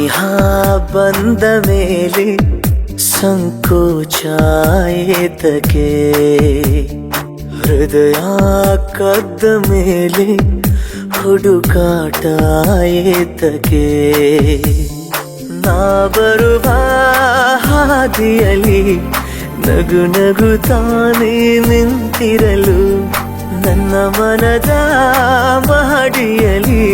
ಸನಿಹ ಬಂದ ಮೇಲೆ ಸಂಕೋಚ ಏತಕ್ಕೆ, ಹೃದಯ ಕದ್ದ ಮೇಲೆ ಹುಡುಕಾಟ ಏತಕ್ಕೆ. ನಾ ಬರುವ ಹಾದಿಯಲ್ಲಿ ನಗು ನಗು ತಾನೇ ನಿಂತಿರಲು, ನನ್ನ ಮನದ ಮಹಡಿಯಲ್ಲಿ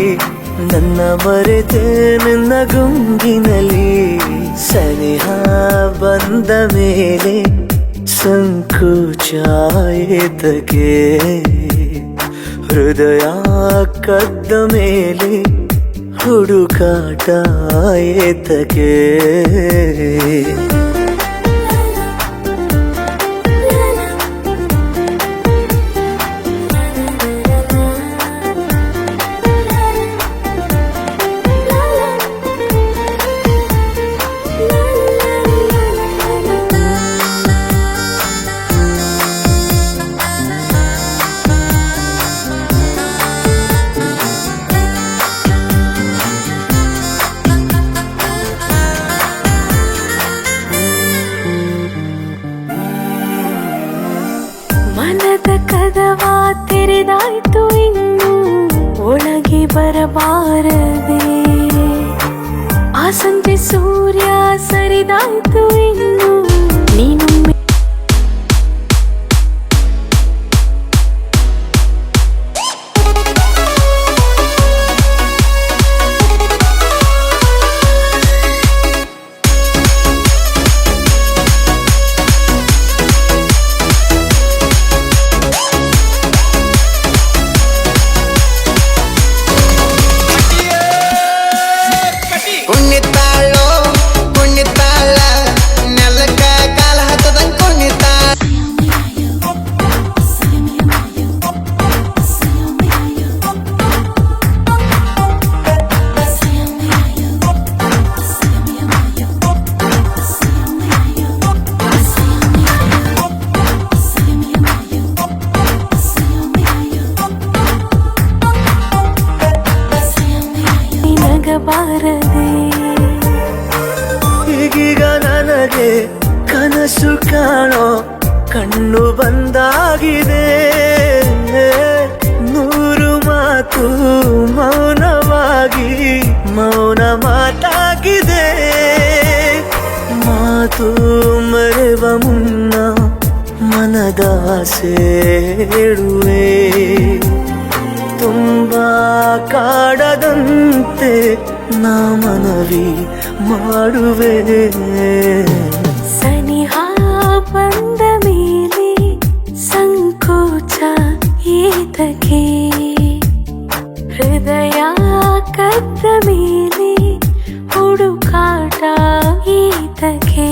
ನನ್ನ ಮರೆತೆ ನಿನ್ನ ಗುಂಗಿನಲ್ಲಿ. ಸನಿಹ ಬಂದ ಮೇಲೆ ಸಂಕೋಚ ಏತಕ್ಕೆ, ಹೃದಯ ಕದ್ದ ಮೇಲೆ ಹುಡುಕಾಟ ಏತಕ್ಕೆ. ಮನದ ಕದವ ತೆರೆದಾಯ್ತು, ಇನ್ನು ಒಳಗೆ ಬರಬಾರದೆ. ಆ ಸಂಜೆ ಸೂರ್ಯ ಸರಿದಾಯ್ತು, ಇನ್ನು ನೀನು ಬಾರದೆ. ಈಗೀಗ ನನಗೆ ಕನಸು ಕಾಣೋ ಕಣ್ಣು ಬಂದಾಗಿದೆ, ನೂರು ಮಾತು ಮೌನವಾಗಿ ಮೌನ ಮಾತಾಗಿದೆ. ಮಾತು ಮರೆವ ಮುನ್ನ ಮನದಾಸೆ ಹೇಳುವೆ, ತುಂಬಾ ಕಾಡದಂತೆ ನಾ ಮನವಿ ಮಾಡುವೆ. ಸನಿಹ ಬಂದ ಮೇಲೆ ಸಂಕೋಚ ಏತಕ್ಕೆ, ಹೃದಯ ಕದ್ದ ಮೇಲೆ ಹುಡುಕಾಟ ಏತಕ್ಕೆ.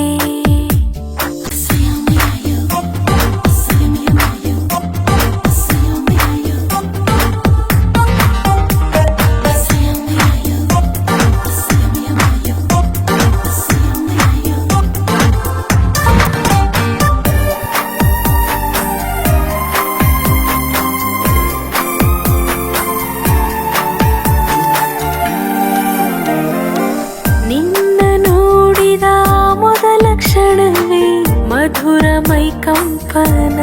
ಮಧುರ ಮೈ ಕಂಪನ,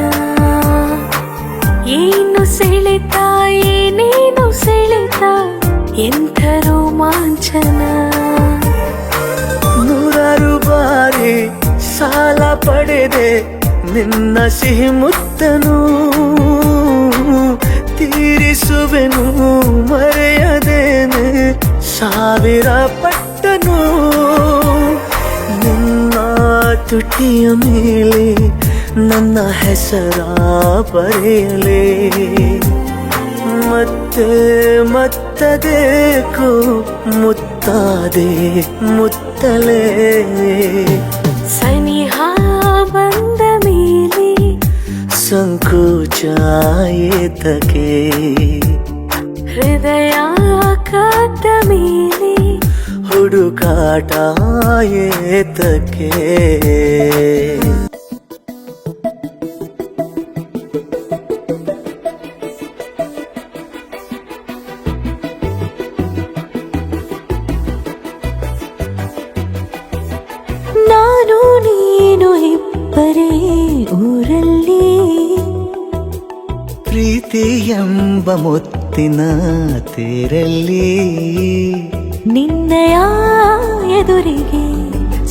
ಏನು ಸೆಳೆತ ಏನೇನು ಸೆಳೆತ, ಎಂಥ ರೋಮಾಂಚನ. ನೂರಾರು ಬಾರಿ ಸಾಲ ಪಡೆದೆ ನಿನ್ನ ಸಿಹಿ ಮುತ್ತನು, ತೀರಿಸುವೆನು ಮರೆಯದೇನೆ ಸಾವಿರ ಪಟ್ಟನು. ನಿನ್ನ ತುಟಿಯ ಮೇಲೆ ನನ್ನ ಹೆಸರ ಬರೆಯಲೇ, ಮತ್ತೆ ಮತ್ತದೇಕೋ ಮುತ್ತಾದೆ ಮುತ್ತಲೇ. ಸನಿಹ ಬಂದ ಮೇಲೆ ಸಂಕೋಚ ಏತಕ್ಕೆ, ಹೃದಯ ಕದ್ದ ಮೇಲೆ ಹುಡುಕಾಟ ಏತಕ್ಕೆ. ಪ್ರೀತಿ ಎಂಬ ಮುತ್ತಿನ ತೇರಲ್ಲಿ ನಿನ್ನಯ ಎದುರಿಗೆ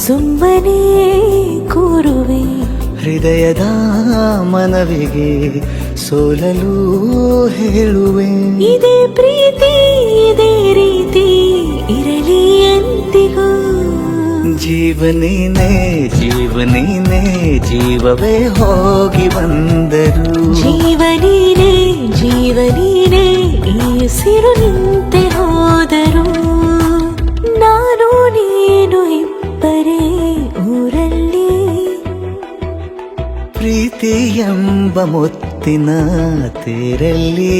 ಸುಮ್ಮನೆ ಕೂರುವೆ, ಹೃದಯದ ಮನವಿಗೆ ಸೋಲಲು ಹೇಳುವೆ. ಇದೇ ಪ್ರೀತಿ ಇದೇ ರೀತಿ ಇರಲಿ ಎಂದಿಗೂ. ಜೀವನೇನೆ ಜೀವನೇನೆ ಜೀವವೇ ಹೋಗಿ ಬಂದರು. ಜೀವನೀನೇ ಜೀವನೀನೇ ಈ ಉಸಿರು ನಿಂತೆ ಹೋದರು. ನಾನು ನೀನು ಇಬ್ಬರೇ ಊರಲ್ಲಿ. ಪ್ರೀತಿ ಎಂಬ ಮುತ್ತಿನ ತೇರಲ್ಲಿ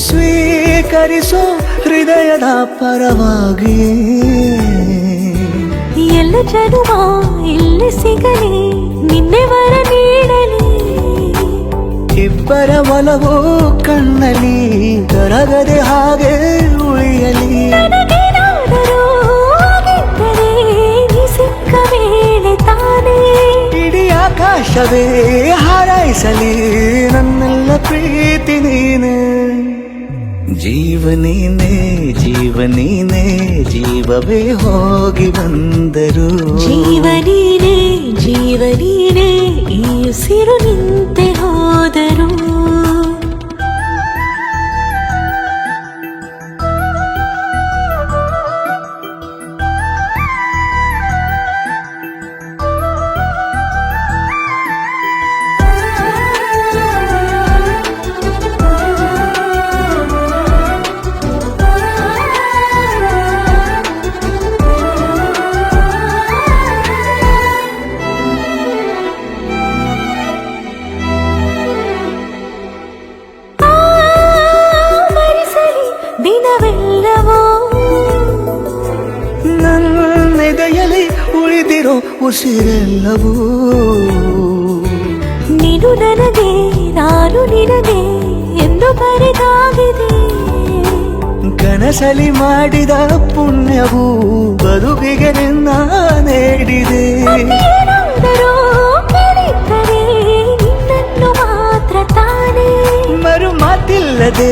ಸ್ವೀಕರಿಸೋ ಹೃದಯದ ಪರವಾಗಿ. ಎಲ್ಲ ಜನುಮ ಇಲ್ಲಿ ಸಿಗಲಿ, ನಿನ್ನೆ ವರ ನೀಡಲಿ. ಇಬ್ಬರ ಒಲವು ಕಣ್ಣಲ್ಲಿ ಕರಗದೆ ಹಾಗೆ ಉಳಿಯಲಿ. ನನಗೇನಾದರೂ ಆಗಿದ್ದರೆ ನೀ ಸಿಕ್ಕ ವೇಳೆ ತಾನೇ ಇಡೀ ಆಕಾಶವೇ ಹಾರೈಸಲಿ ನನ್ನೆಲ್ಲ ಪ್ರೀತಿ ನೀನೆ. ಜೀವನೇನೆ ಜೀವನೇನೆ ಜೀವವೇ ಹೋಗಿ ಬಂದರು. ಜೀವನೀನೇ ಜೀವನೀನೇ ಈ ಉಸಿರು ನಿಂತೆ ಹೋದರು. ದಿನವೆಲ್ಲವೋ ನನ್ನೆದೆಯಲ್ಲಿ ಉಳಿದಿರೋ ಉಸಿರೆಲ್ಲವೂ ನೀನು ನನಗೆ ನಾನು ನಿನಗೆ ಎಂದು ಬರೆದಾಗಿದೆ. ಕನಸಲಿ ಮಾಡಿದ ಪುಣ್ಯವು ಬದುಕಿಗೆ ನಿನ್ನ ನೀಡಿದೆ. ಏನಾದರೂ ಕೇಳಿದ್ದರೆ ನಿನ್ನನ್ನು ಮಾತ್ರ ತಾನೇ. ಮರು ಮಾತಿಲ್ಲದೆ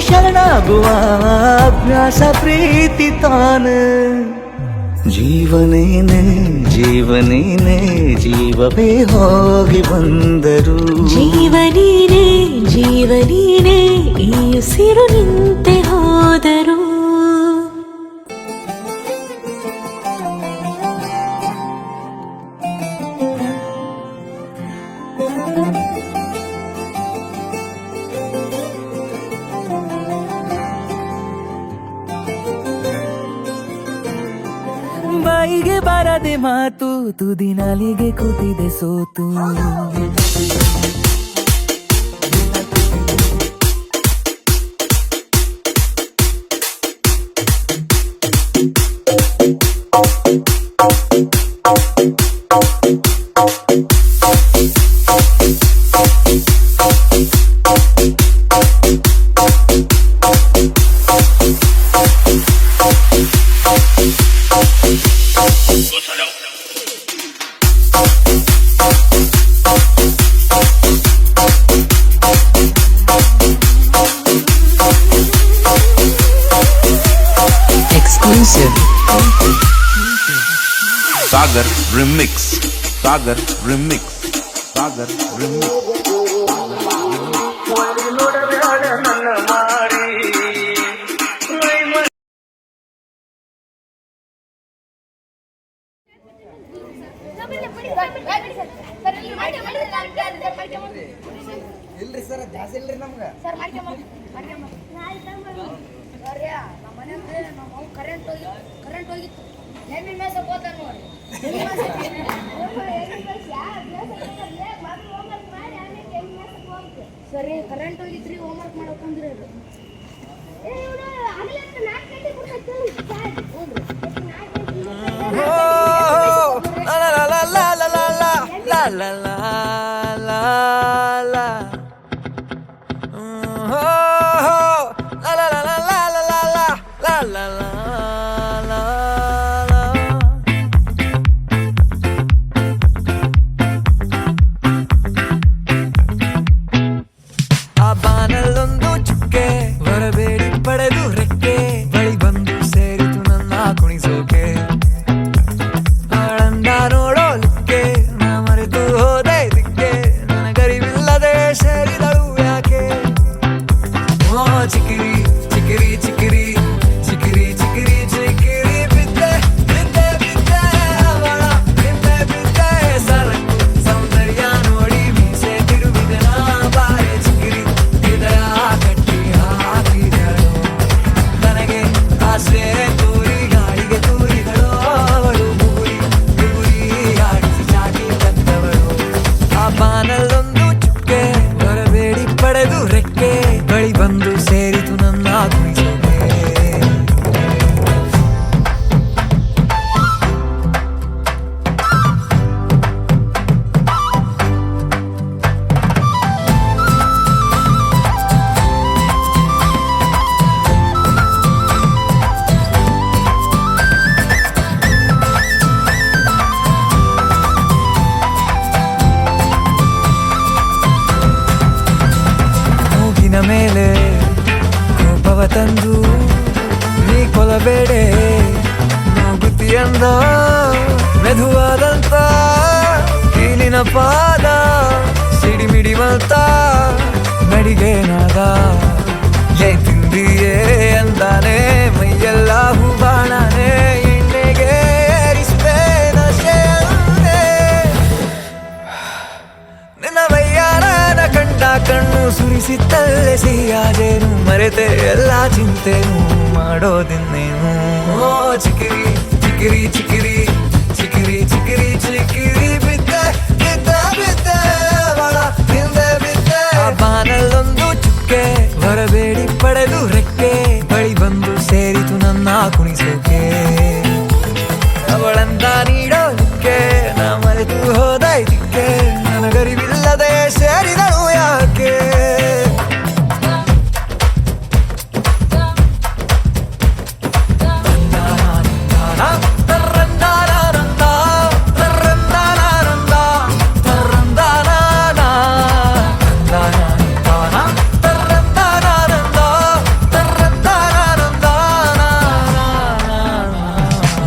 ಶರಣಾಗುವ ಅಭ್ಯಾಸ ಪ್ರೀತಿ ತಾನ. ಜೀವನೇನೆ ಜೀವನೇನೆ ಜೀವವೇ ಹೋಗಿ ಬಂದರು. ಜೀವನೀನೇ ಜೀವನೀನೇ ಈ ಉಸಿರು ನಿಂತೆ ಹೋದರು. ಬಾಯಿಗೆ ಬರದೆ ಮಾತು ತುದಿ ನಾಲಿಗೆ ಕೂತಿದೆ ಸೋತು. Exclusive Sagar Remix. Sagar Remix. Sagar Remix. ಇಲ್ರಿ ಸರ್ ಜಾಸ್ತಿ ಇಲ್ರಿ ನಮ್ಗೆ ಸರ್ ಏನಂದ್ರೆ ನಾವು ಕರೆಂಟ್ ಹೋಗಿತ್ತು ಎಮ್ಮೆ ಮೇಸಕ್ಕೆ ಹೋದ ನೋಡಿ ಸರಿ ಕರೆಂಟ್ ಹೋಗಿತ್ರಿ ಹೋಮ್ವರ್ಕ್ ಮಾಡಕ್ಕಂದ್ರೆ ಆ ಬಾನಲ್ಲೊಂದು ಚುಕ್ಕೆ ಬರಬೇಡಿ ಪಡೆದು ರೆಕ್ಕೆ ಬಳಿ ಬಂದು ಸೇರಿತು ನನ್ನ ಕುಣಿಸೋಕೆ ಆಳಂದ ನೋಡೋಲಿಕ್ಕೆ ನಾ ಮರೆತು ಹೋದೆ ಇದಕ್ಕೆ ನನಗರಿವಿಲ್ಲದೆ ಸೇರಿದಳು ಯಾಕೆ ಓ ಚಿಕಿರಿ ಚಿಕಿರಿ ಚಿಕಿರಿ ಚಿಕಿರಿ ಚಿಕಿರಿ ಚಿಕಿರಿ ಬಿದ್ದೆ ಬಿದ್ದೆ ಬಿದ್ದೆ ಅವಳ ಬಿದ್ದೆ ಬಿದ್ದೆ ಸರಕು ಸೌಂದರ್ಯ ನೋಡಿ ಮೀಸೆ ತಿರುವಿದೆ ನಾ ಬಾರೆ ಚಿಕಿರಿ ಹೃದಯ ಕಟ್ಟಿ ಹಾಕಿದಳು ನನಗೆ ಆಸೆ ತೋರಿ ಗಾಳಿಗೆ ತೂರಿದಳು ಅವಳು ಬುಗುರಿ ಬುಗುರಿ ಆಡಿಸಿ ಚಾಟಿ ಬಂದವಳು ಆ ಬಾನಲ್ಲೊಂದು ಚುಕ್ಕೆ ಬರಬೇಡಿ ಪಡೆದು ರೆಕ್ಕೆ ಬಳಿ ಬಂದು ಸೇರಿತು ನನ್ನ ಕುಣಿಸೋಕೆ ಮೂಗಿನ ಮೇಲೆ ಕೋಪವ ತಂದು ನೀ ಕೊಲಬೇಡೆ ಮೂಗುತಿಯಂದ ಮೆದುವಾದಂತ ಕೀಲಿನ ಪಾದ ಸಿಡಿಮಿಡಿವಂತ ನಡಿಗೆ ನಾದ ಏ ತಿಂದಿಯೇ ಅಂದಾನೆ ಮೈಯೆಲ್ಲ ಹೂಬಾಣನೆ ಎಣ್ಣೆಗೆ ಏರಿಸಿದೆ ನಶೆ ಅಂದೆ ನಿನ್ನ ವಯ್ಯಾರನ ಕಂಡ ಕಣ್ಣು ಸುರಿಸಿತ್ತಲ್ಲೇ ಸಿಹಿಯಾದೇನು ಮರೆತೆ ಎಲ್ಲ ಚಿಂತೆನು ಮಾಡೋದಿನ್ನೇನು ಓ ಚಿಕಿರಿ ಚಿಕಿರಿ ಚಿಕಿರಿ ಚಿಕಿರಿ ಚಿಕಿರಿ ಚಿಕಿರಿ ಬಿದ್ದೆ ಬಿದ್ದೆ ಬಿದ್ದೆ ಅವಳ ಹಿಂದೆ ಬಿದ್ದೆ ಆ ಬಾನಲ್ಲೊಂದು ಚುಕ್ಕೆ ಬರಬೇಡಿ ಪಡೆದು ರೆಕ್ಕೆ ಬಳಿ ಬಂದು ಸೇರಿತು ನನ್ನ ಕುಣಿಸೋಕೆ ಅವಳಂದ ನೀಡೋದಕ್ಕೆ ನಾ ಮರೆತು ಹೋದ ಇದಕ್ಕೆ ನನಗರಿವಿಲ್ಲದೆ ಸೇರಿದಳು ಯಾಕೆ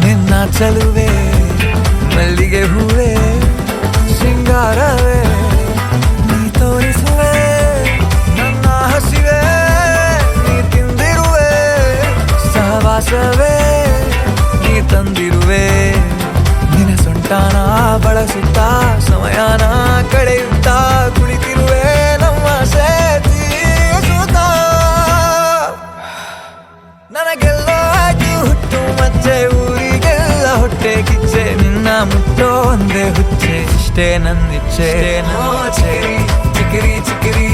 ನಿನ್ನ ಚಲುವೆ ಮಲ್ಲಿಗೆ ಹೂವೆ ಶೃಂಗಾರವೇ ನೀ ತೋರಿಸುವೆ ನನ್ನ ಹಸಿವೆ ನೀ ತಿಂದಿರುವೆ ಸಹವಾಸವೇ ನೀ ತಂದಿರುವೆ ನಿನ್ನ ಸೊಂಟಾನ ಬಳಸುತ್ತಾ ಸಮಯಾನ ಕಳೆಯುತ್ತಾ ಕುಳಿತಿರುವೆ ನಮ್ಮ ಸೇತಿಸುತ್ತ ನನಗೆಲ್ಲೋ ಆಗಿ ಹುಟ್ಟು ಮಚ್ಚೆ ಊರಿಗೆಲ್ಲ ಹೊಟ್ಟೆ ಕಿಚ್ಚೆ ನಿನ್ನ ಮುಟ್ಟೋ ಒಂದೇ ಹುಚ್ಚೆ ಇಷ್ಟೇ ನನ್ನಿಚ್ಛೆ ನೋ ಚಿಕಿರಿ ಚಿಕಿರಿ ಚಿಕಿರಿ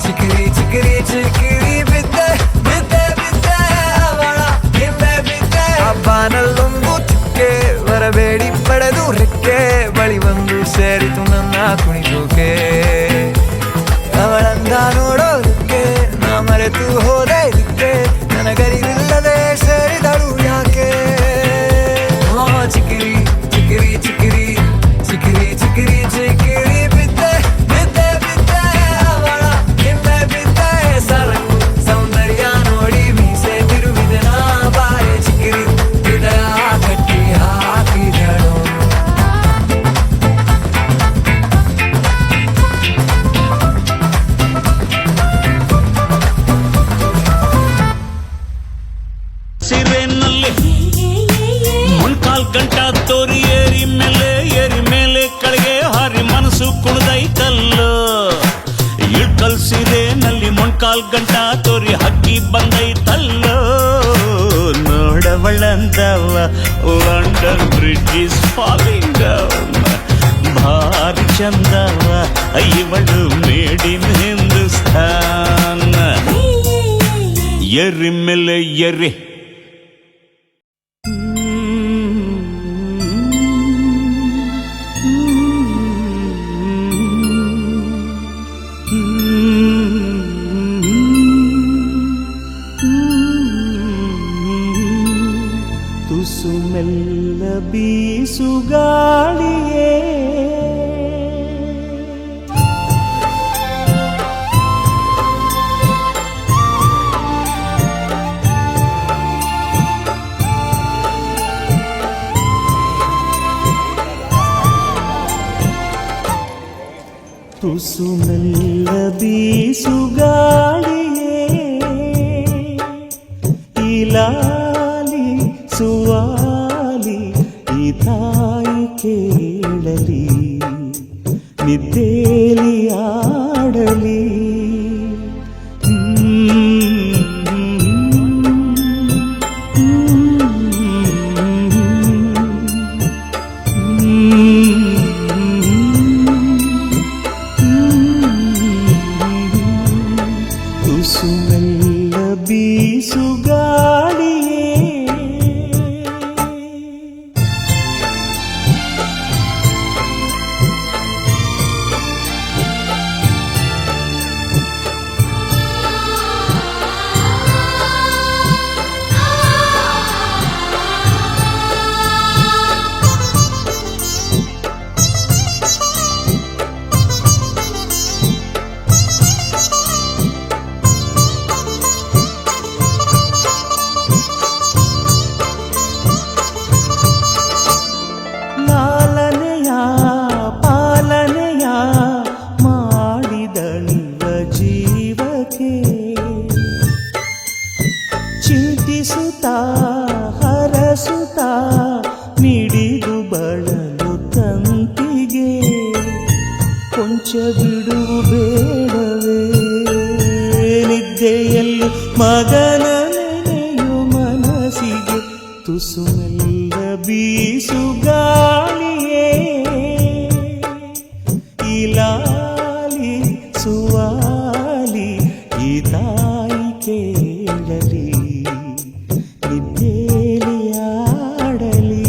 ಚಿಕಿರಿ ಚಿಕಿರಿ ಚಿಕಿರಿ ಬಿದ್ದೆ ಬಿದ್ದೆ ಬಿದ್ದೆ ಅವಳ ಹಿಂದೆ ಬಿದ್ದೆ ಆ ಬಾನಲ್ಲೊಂದು ಚುಕ್ಕೆ ಬರಬೇಡಿ ಪಡೆದು ರೆಕ್ಕೆ ಬಳಿ ಬಂದು ಸೇರಿತು ನನ್ನ ಕುಣಿಸೋಕೆ ಅವಳಂದ ನೋಡೋದಕ್ಕೆ ನಾ ಮರೆತು ಹೋದೆ ಇದಕ್ಕೆ ನನಗರಿವಿಲ್ಲದೆ ಸೇರಿದಳು ಯಾಕೆ ಓ ಚಿಕಿರಿ ಚಿಕಿರಿ ಚಿಕಿರಿ ಚಿಕಿರಿ ಚಿಕಿರಿ ಚಿಕಿರಿ ಬಿದ್ದೆ ಬಿದ್ದೆ ಬಿದ್ದೆ ಅವಳ ಹಿಂದೆ ಬಿದ್ದೆ ಸರಕು ಸೌಂದರ್ಯ ನೋಡಿ ಮೀಸೆ ತಿರುವಿದೆ ನಾ ಬಾರೆ ಚಿಕಿರಿ ಹೃದಯ ಕಟ್ಟಿ ಹಾಕಿದಳು ಸಿರೆನಲ್ಲಿ ಮೊಣ್ಕಾಲ್ ಗಂಟ ತೋರಿ ಏರಿ ಮೇಲೆ ಕಡೆಗೆ ಹಾರಿ ಮನಸ್ಸು ಕುಣಿದೈತಲ್ಲ ಇಳ್ಕಲ್ ಸಿರೆನಲ್ಲಿ ಮೊಣ್ಕಾಲ್ ಗಂಟ ತೋರಿ ಹಕ್ಕಿ ಬಂದೈತಲ್ಲ ಅವಳಂದವ London bridge is falling down ಭಾರಿ ಚಂದವ ಇವಳು ಮೇಡ್ ಇನ್ ಹಿಂದೂಸ್ತಾನ್ ಎರಿ ಮೇಲೆ ಎರಿ ತುಸು ಮೆಲ್ಲ ಬೀಸುಗಾಳಿಯೇ ತುಸು ಮೆಲ್ಲ ಬೀಸುಗಾಳಿಯೇ ಇಲಾಲಿ ಸುವಾಲಿ ಈ ತಾಯಿ ಕೇಳಲಿ ನಿದ್ದೇಲಿ ಆಡಲಿ ತುಸು ಮೆಲ್ಲ ಬೀಸುಗಾಳಿಯೇ ಲಾಲನೆಯ ಪಾಲನೆಯ ಮಾಡಿದಳಿವ ಜೀವಕ್ಕೆ ಚಿಂತಿಸುತ್ತಾ ಹರಸುತ್ತಾ ಮಿಡಿದು ಬಳಲು ತಂತಿಗೆ ಕೊಂಚ ಬಿಡುವು ಬೇಡವೇ ನಿದ್ದೆಯಲ್ಲಿ ಮಗನ ನೆನೆಯು ಮನಸ್ಸಿಗೆ ತುಸು ಮೆಲ್ಲ ಬೀಸುಗಾಳಿಯೇ ಇಲಾಲಿ ಸುವಾಲಿ ಈ ತಾಯಿ ಕೇಳಲಿ ನಿದ್ದೇಲಿ ಆಡಲಿ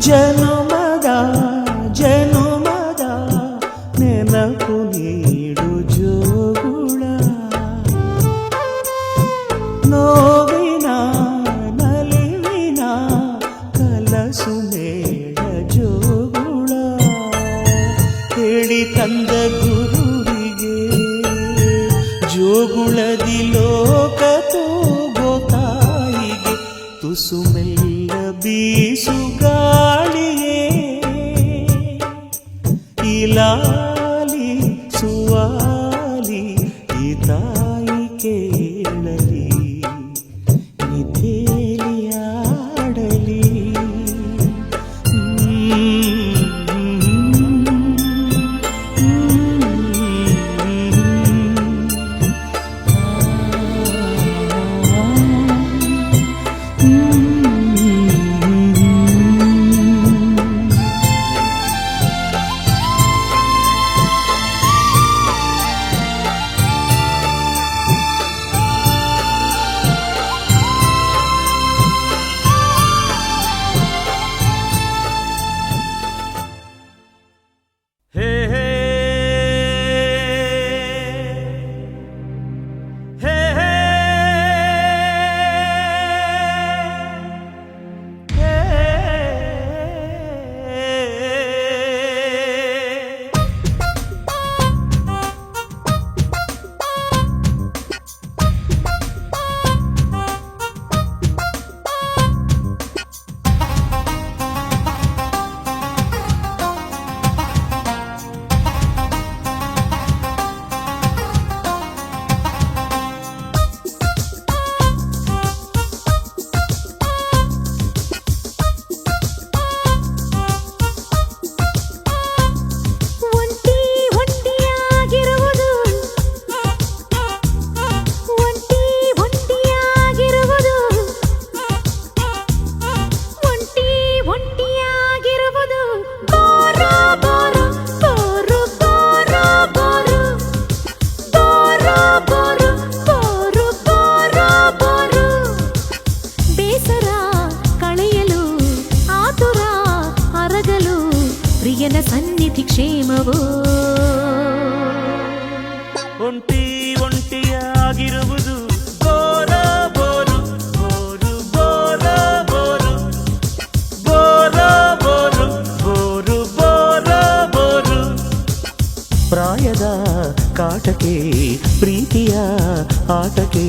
ಜನುಮದ ಜನುಮದ ನೆನಪು ನೀಡು ಜೋಗುಳ ನೋವಿನ ನಲಿವಿನ ಕಲಸು ಮೇಳ ಜೋಗುಳ ಹೇಳಿ ತಂದ ಗುರುವಿಗೆ ಜೋಗುಳದಿ ಲೋಕ ತೂಗೋ ತಾಯಿಗೆ ತುಸು ಮೆಲ್ಲ ಬೀಸುಗಾಳಿಯೇ ಇಲಾಲಿ ಸುವಾಲಿ ಈ ತಾಯಿ ಕೇಳಲಿ ನಿದ್ದೇಲಿ ಆಡಲಿ ಪ್ರಿಯನ ಸನ್ನಿಧಿ ಕ್ಷೇಮವೋ. ಒಂಟಿ ಒಂಟಿಯಾಗಿರುವುದು ಬೋರ ಬೋರು ಬೋರು ಬೋರ ಬೋರು ಬೋರ ಬೋರು ಬೋರು ಬೋರ ಬೋರು. ಪ್ರಾಯದ ಕಾಟಕ್ಕೆ ಪ್ರೀತಿಯ ಆಟಕ್ಕೆ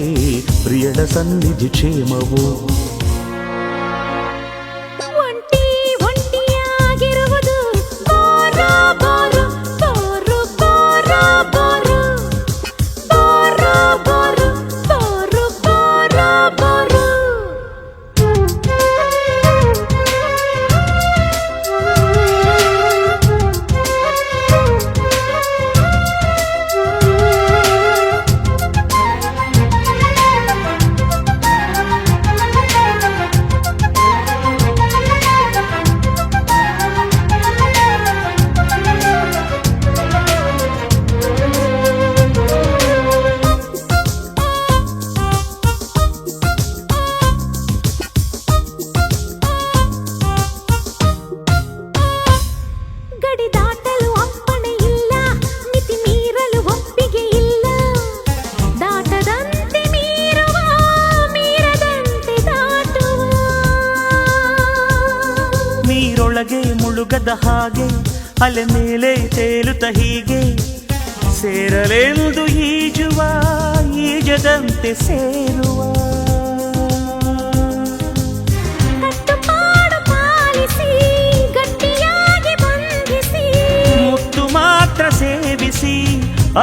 ಪ್ರಿಯನ ಸನ್ನಿಧಿ ಕ್ಷೇಮವು. ಒಂಟಿ ಒಂಟಿಯಾಗಿರುವುದು ಬೋರ ಬೋರು ಬೋರು ಬೋರ ಬೋರು ಬೋರ ಬೋರು ಬೋರು ಬೋರ ಬೋರು. ಗಡಿ ದಾಟಲು ಅಪ್ಪಣೆ ಇಲ್ಲ, ಮಿತಿ ಮೀರಲು ಒಪ್ಪಿಗೆ ಇಲ್ಲ. ದಾಟದಂತೆ ಮೀರುವ, ಮೀರದಂತೆ ದಾಟುವ. ನೀರೊಳಗೆ ಮುಳುಗದ ಹಾಗೆ ಅಲೆ ಮೇಲೆ ತೇಲುತ್ತ ಹೀಗೆ ಸೇರಲೆಂದು ಈಜುವ, ಈಜದಂತೆ ಸೇರುವ. ಕಟ್ಟುಪಾಡು ಪಾಲಿಸಿ ಗಟ್ಟಿಯಾಗಿ ಬಂಧಿಸಿ, ಮುತ್ತು ಮಾತ್ರ ಸೇವಿಸಿ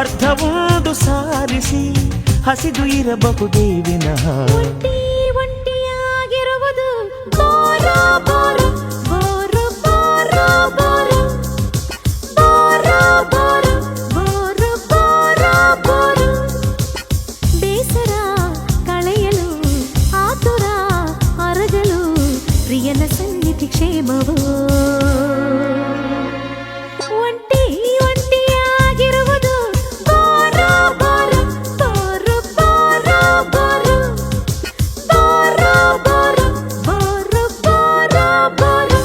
ಅರ್ಧವೊಂದು ಸಾರಿಸಿ ಹಸಿದು ಇರಬಹುದೇ ವಿನಃ. ಒಂಟಿ ಒಂಟಿಯಾಗಿರುವುದು ಬೋರ ಬೋರು ಬೋರು ಬೋರ ಬೋರು ಬೋರ ಬೋರು ಬೋರು ಬೋರ ಬೋರು. ಬೇಸರ ಕಳೆಯಲು ಆತುರ ಅರಗಲು ಪ್ರಿಯನ ಸನ್ನಿಧಿ ಕ್ಷೇಮವೋ. ಒಂಟಿ ಒಂಟಿಯಾಗಿರುವುದು ಬೋರ ಬೋರು ಬೋರು ಬೋರ ಬೋರು ಬೋರ ಬೋರು ಬೋರು ಬೋರ ಬೋರು.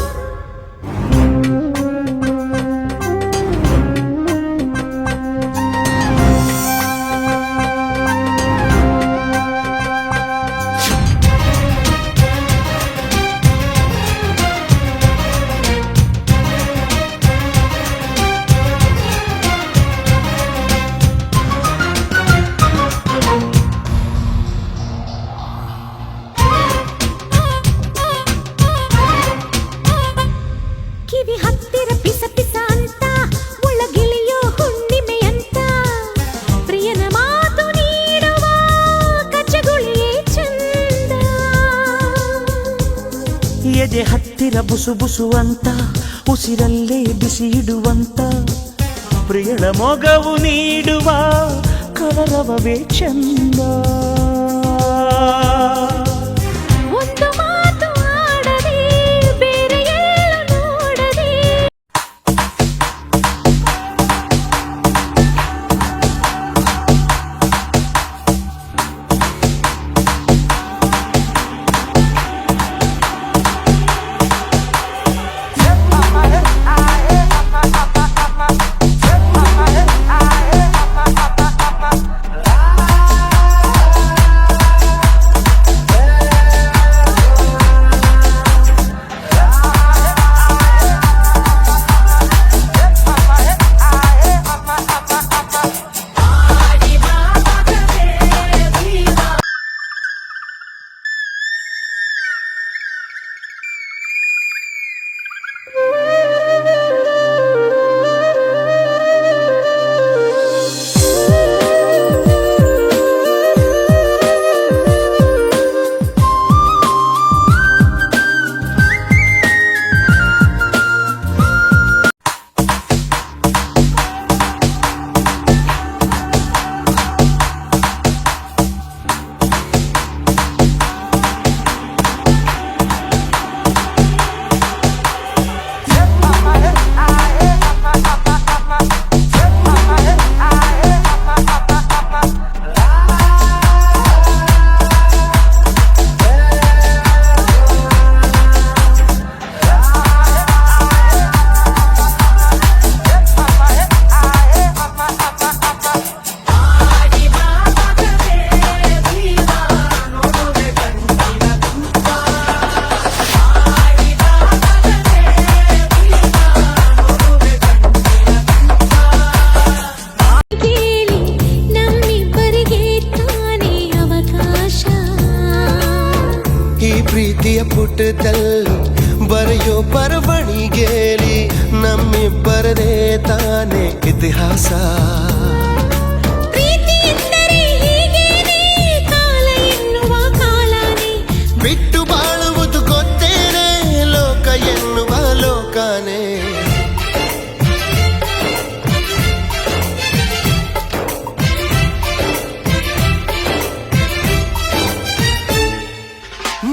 ಕಿವಿ ಹತ್ತಿರ ಪಿಸ ಪಿಸ ಅಂತ ಒಳಗಿಳಿಯೋ ಹುಣ್ಣಿಮೆಯಂತ ಪ್ರಿಯನ ಮಾತು ನೀಡುವ ಕಚ್ಚಗುಳಿಯೇ ಚಂದ. ಎದೆ ಹತ್ತಿರ ಬುಸು ಬುಸು ಅಂತ ಉಸಿರಲ್ಲೇ ಬಿಸಿ ಇಡುವಂತ ಪ್ರಿಯಳ ಮೊಗವು ನೀಡುವ ಕಲರವವೇ ಚಂದ. ಒಂದು ಮಾತು ಆಡದೆ ಬೇರೆ ಎಲ್ಲೂ ನೋಡದೆ. ಪುಟದಲ್ಲಿ ಬರೆಯೋ ಬರವಣಿಗೆಲಿ ನಮ್ಮಿಬ್ಬರದೇ ತಾನೇ ಇತಿಹಾಸ. ಪ್ರೀತಿ ಎಂದರೆ ಹೀಗೇನೆ, ಕಾಲ ಎನ್ನುವ ಕಾಲನೇ ಬಿಟ್ಟು ಬಾಳುವುದು ಗೊತ್ತೇನೆ, ಲೋಕ ಎನ್ನುವ ಲೋಕನೇ.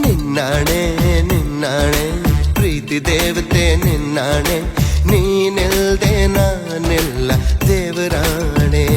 ನಿನ್ನಾಣೆ ನಿನ್ನಾಣೆ ಪ್ರೀತಿ ದೇವತೆ ನಿನ್ನಾಣೆ, ನೀನಿಲ್ದೆ ನಾನೆಲ್ಲ ದೇವರಾಣೆ.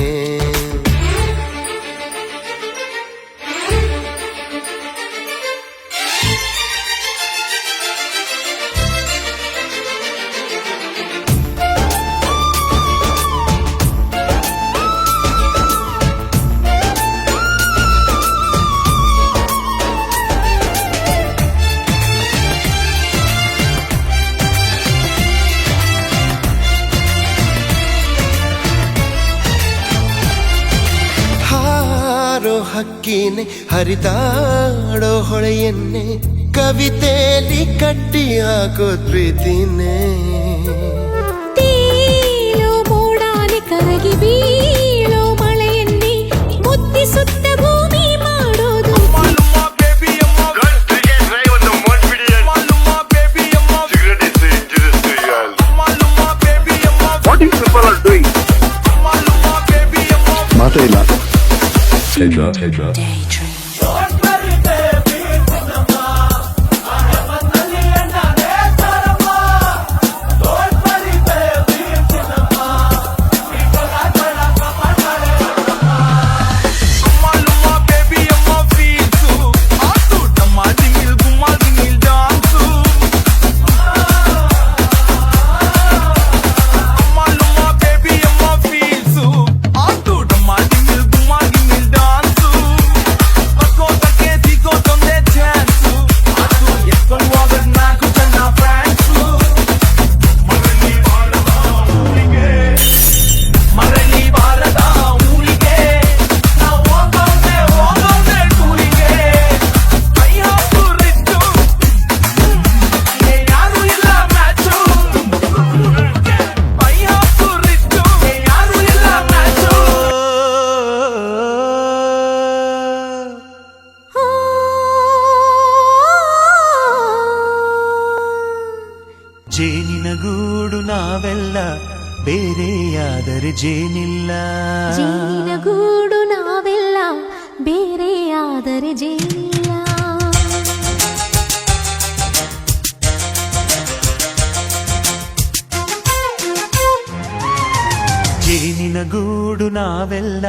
ಹಕ್ಕಿನೇ ಹರಿದಾಡೋ ಹೊಳೆಯನ್ನೇ ಕವಿತೆಯಲ್ಲಿ ಕಟ್ಟಿ ಹಾಕೋ ಪ್ರೀತಿನೇ. ತೇಲೋ ಮೋಡಾನೆ ಕರಗಿ ಬೀಳೋ ಮಳೆಯನ್ನೇ ಮುದ್ದಿಸುತ್ತ ಭೂಮಿ ಮಾಡೋದು. ಮಾತೇ ಇಲ್ಲ. ಜೇನಿನ ಗೂಡು ನಾವೆಲ್ಲ ಬೇರೆಯಾದರೆ ಜೇನಿಲ್ಲ. ಜೇನಿನ ಗೂಡು ನಾವೆಲ್ಲ ಬೇರೆಯಾದರೆ ಜೇನಿಲ್ಲ. ಜೇನಿನ ಗೂಡು ನಾವೆಲ್ಲ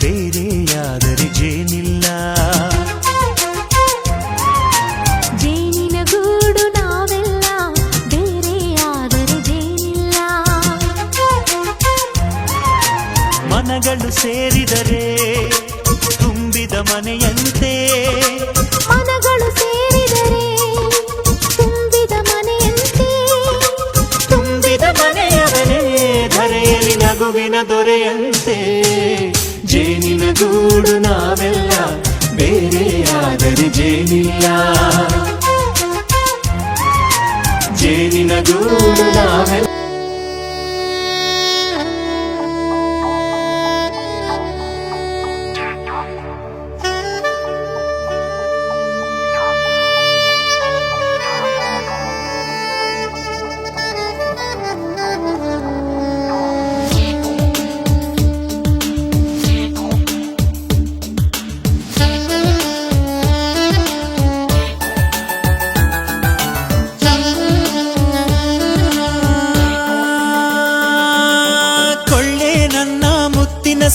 ಬೇರೆಯಾದರೆ ಜೇನಿಲ್ಲ. ಜೇನಿನ ಗೂಡು ನಾವೆಲ್ಲ ಬೇರೆಯಾದರೆ ಜೇನಿಲ್ಲ. ಮನಗಳು ಸೇರಿದರೆ ತುಂಬಿದ ಮನೆಯಂತೆ, ಮನಗಳು ಸೇರಿದರೆ ತುಂಬಿದ ಮನೆಯಂತೆ, ತುಂಬಿದ ಮನೆಯವನೇ ಧರೆಯಲ್ಲಿ ನಗುವಿನ ದೊರೆಯಂತೆ. ಜೇನಿನ ಗೂಡು ನಾವೆಲ್ಲ ಬೇರೆಯಾದರೆ ಜೇನಿಲ್ಲ. ಜೇನಿನ ಗೂಡು ನಾವೆಲ್ಲ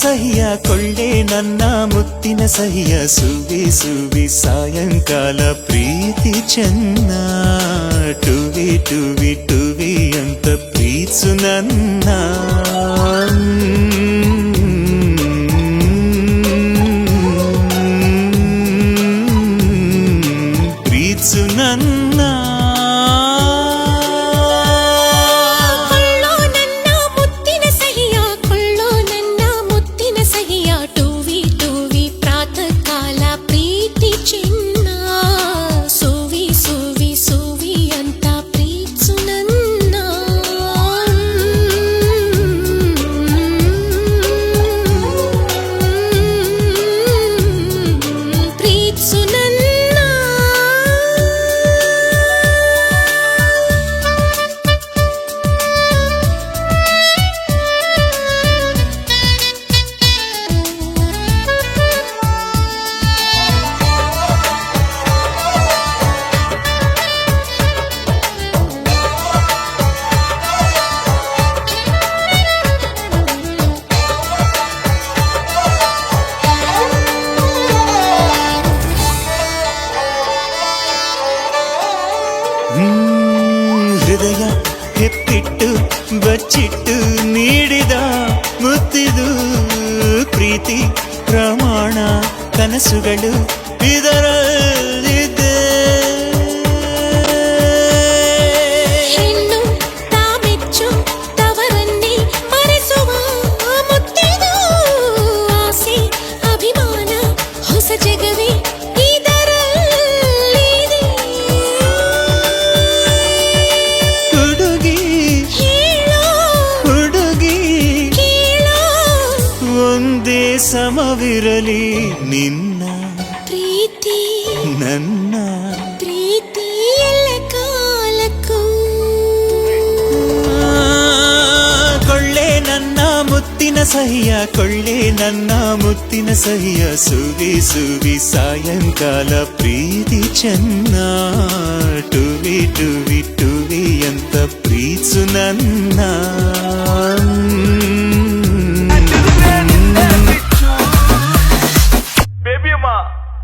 ಸಹಿಯ ಕೊಳ್ಳೆ ನನ್ನ ಮುತ್ತಿನ ಸಹಿಯ, ಸುವಿ ಸುವಿ ಸಾಯಂಕಾಲ ಪ್ರೀತಿ ಚೆನ್ನ. ಟುವಿ ಟುವಿ ಟುವಿ ಅಂತ ಪ್ರೀತ್ಸು ನನ್ನ. ಪ್ರೀತ್ಸು ನನ್ನ. ಚಿನ್ನ ಸುವಿ ಸುವಿ ಹೃದಯ ಹೆಪ್ಪಿಟ್ಟು ಬಚ್ಚಿಟ್ಟು ನೀಡಿದ ಮುತ್ತಿದು ಪ್ರೀತಿ ಪ್ರಮಾಣ ಕನಸುಗಳು ಇದರಲ್ಲಿದೆ. ಹೆಣ್ಣು ತಾಮೆಚ್ಚು ತವರನ್ನೇ ಮರೆಸುವ ಮುತ್ತಿದು ಆಸೆ ಅಭಿಮಾನ ಹೊಸ ಜಗವೇ ಇದರಲ್ಲಿದೆ. ಹುಡುಗಿ ಹೇಳೋ ಹುಡುಗಿ ಕೇಳೋ ಒಂದೇ ಸಮವಿರಲಿ ನಿನ್ನ ಪ್ರೀತಿ ನನ್ನ ಪ್ರೀತಿ ಎಲ್ಲ ಕಾಲಕ್ಕೂ. ಕೊಳ್ಳೆ ನನ್ನ ಮುತ್ತಿನ ಸಹಿಯ ಕೊಳ್ಳೆ ನನ್ನ ಮುತ್ತಿನ ಸಹಿಯ ಸುವಿ ಸುವಿ ಸಾಯಂಕಾಲ ಪ್ರೀತಿ ಚೆನ್ನ ಟುವಿ ಟುವಿ ಟುವಿ ಅಂತ ಪ್ರೀತ್ಸು ನನ್ನ. ಬೇಬಿ ಅಮ್ಮ,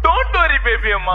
ಡೋಂಟ್ ವರಿ ಬೇಬಿ ಅಮ್ಮ.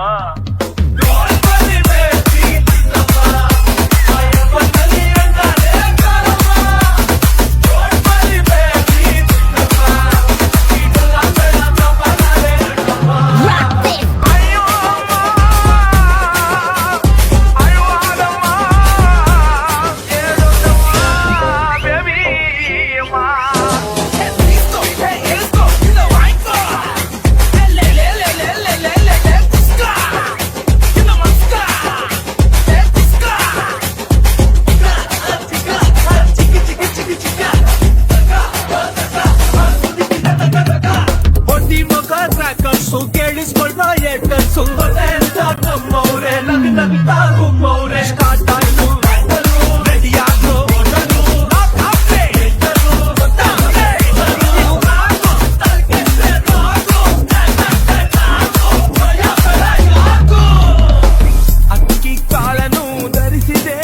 ಕೇಳಿಸ್ಕೊಳ್ಳ ಎಟ್ಟರ್ಸು ನಮ್ಮವ್ರೆ ನಗ್ನಗ್ತಾ ಗುಮ್ಮವ್ರೆ ಸ್ಟಾರ್ಟ್ ಆಯ್ತು ರೆಡಿ ಆಗ್ರು ಅಕ್ಕಿ ಕಾಳನು ಧರಿಸಿದೆ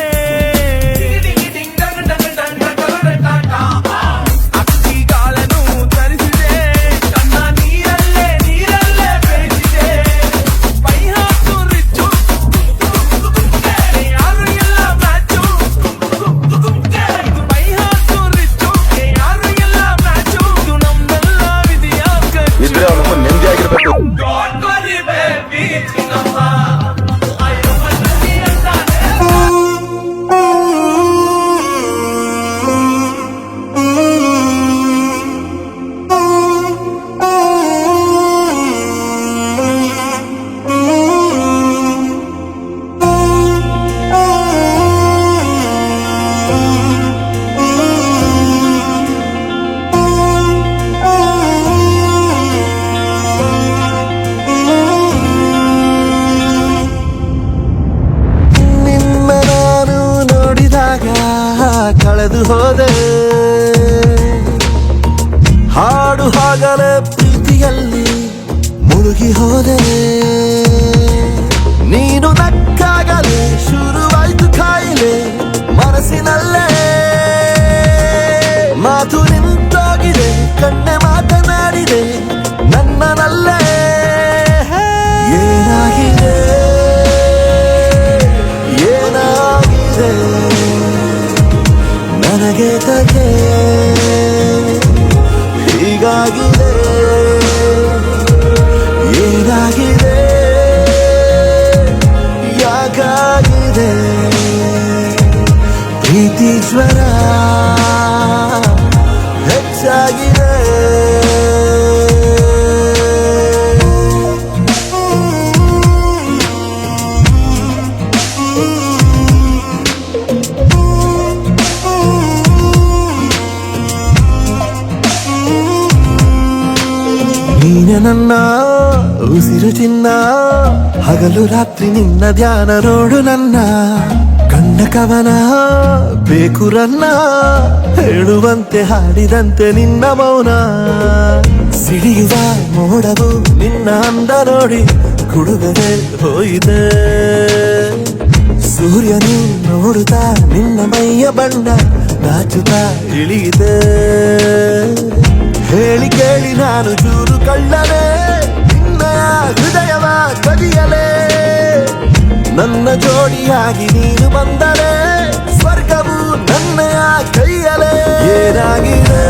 ಅಕ್ಕಿ ಕಾಳನು ಧರಿಸಿದೆ ಕಣ್ಣ ನೀರಲ್ಲೇ ನೀರಲ್ಲೇ ಬೇಯಿಸಿದೆ ಪೈ ಹಾಕು ರಿಚ್ಚು ಯಾರು ಎಲ್ಲ ಮ್ಯಾಚು ಪೈ ಹಾಕು ರಿಚ್ಚು ಯಾರು ಎಲ್ಲ ಮ್ಯಾಚು ಇದು ನಮ್ಮೆಲ್ಲ ವಿಧಿಯ ಇದ್ರೆ ಅವನು ನೆಮ್ಮದಿಯಾಗಿರ್ಬೇಕು. Don't worry baby ಚಿನ್ನಮ್ಮ ನಿನ್ನ ನಾನು ನೋಡಿದಾಗ ಕಳೆದು ಹೋದೆ ಹಾಡು ಹಾಗಲೇ ಪ್ರೀತಿಯಲ್ಲಿ ಮುಳುಗಿ ಹೋದೆ ನೀನು ನಕ್ಕಾಗಲೇ ಶುರುವಾಯ್ತು ಕಾಯಿಲೆ ಮನಸ್ಸಿನಲ್ಲೇ ಮಾತು ನಿಂತೋಗಿದೆ ಕಣ್ಣೆ ಮಾತನಾಡಿದೆ ನನ್ನನಲ್ಲೇ ಏನಾಗಿದೆ ಏನಾಗಿದೆ ನನಗೆ ತಗೆ ಹೀಗಾಗಿದೆ ಏನಾಗಿದೆ ಯಾಕಾಗಿದೆ ಪ್ರೀತಿ ಜ್ವರ ಹೆಚ್ಚಾಗಿದೆ ನೀನೆ ನನ್ನ ಉಸಿರು ಚಿನ್ನ ಹಗಲು ರಾತ್ರಿ ನಿನ್ನ ಧ್ಯಾನ ನೋಡು ನನ್ನ ಕಣ್ಣ ಕವನ ಬೇಕು ರನ್ನ ಹೇಳುವಂತೆ ಹಾಡಿದಂತೆ ನಿನ್ನ ಮೌನ ಸಿಡಿಯುವ ಮೋಡವು ನಿನ್ನ ಅಂದ ನೋಡಿ ಗುಡುಗದೆ ಹೋಯಿದೆ ಸೂರ್ಯನು ನೋಡುತ್ತಾ ನಿನ್ನ ಮೈಯ ಬಣ್ಣ ನಾಚುತ್ತಾ ಇಳಿಯಿದೆ ಹೇಳಿ ಕೇಳಿ ನಾನು ಚೂರು ಕಳ್ಳನೆ ನಿನ್ನ ಹೃದಯವ ಕದಿಯಲೇ ನನ್ನ ಜೋಡಿಯಾಗಿ ನೀನು ಬಂದರೆ ಸ್ವರ್ಗವು ನನ್ನಯ ಕೈಯಲೇ ಏನಾಗಿದೆ